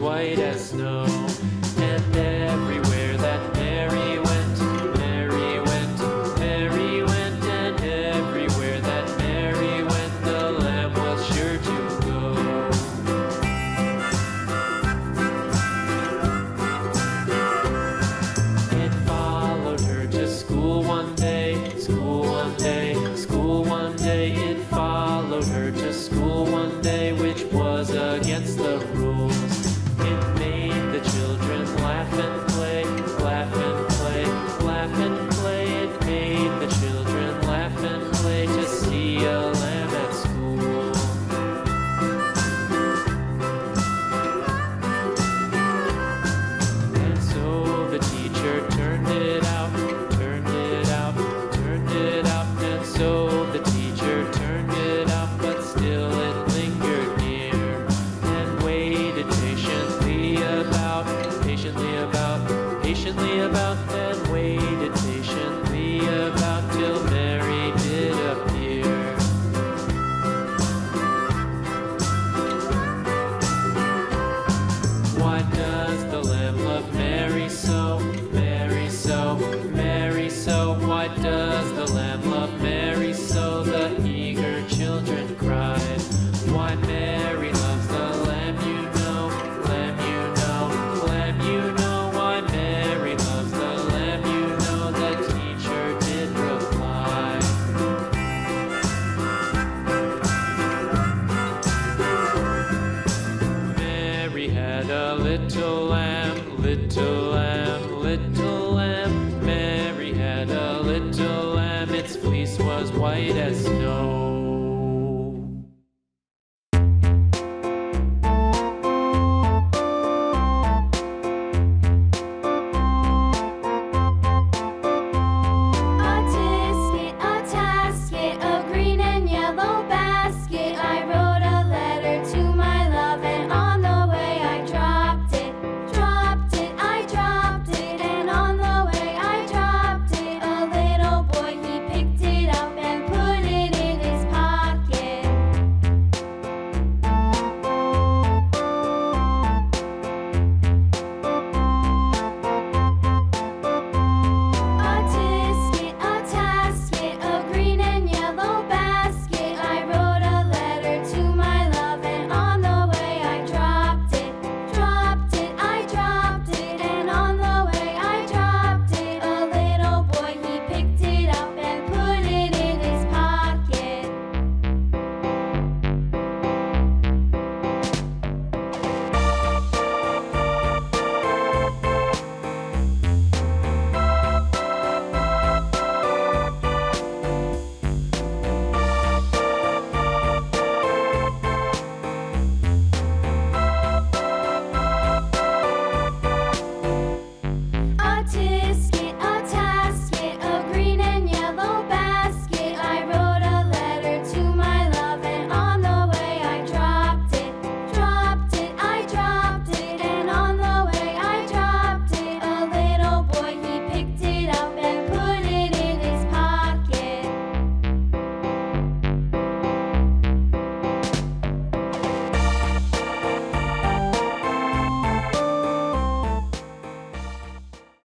white as snow. And everywhere that Mary went, Mary went, Mary went, and everywhere that Mary went, the lamb was sure to go. It followed her to school one day, school one day, school one day. It followed her to school one day, which was against the rules. It made the children laugh and play, laugh and play, laugh and play. It made the children laugh and play to see a lamb at school. And so the teacher turned it out, turned it out, turned it out. And so the teacher turned it out, but still it lingered near and waited patiently about, patiently about, patiently about, and waited patiently about till Mary did appear. Why does the lamb love Mary so, Mary so, Mary so? Why does the lamb love Mary so? The eager children cried. Why Mary loves the lamb, you know, lamb, you know, lamb, you know. Why Mary loves the lamb, you know, the teacher did reply. Mary had a little lamb, little lamb, little lamb. Mary had a little lamb, its fleece was white as snow.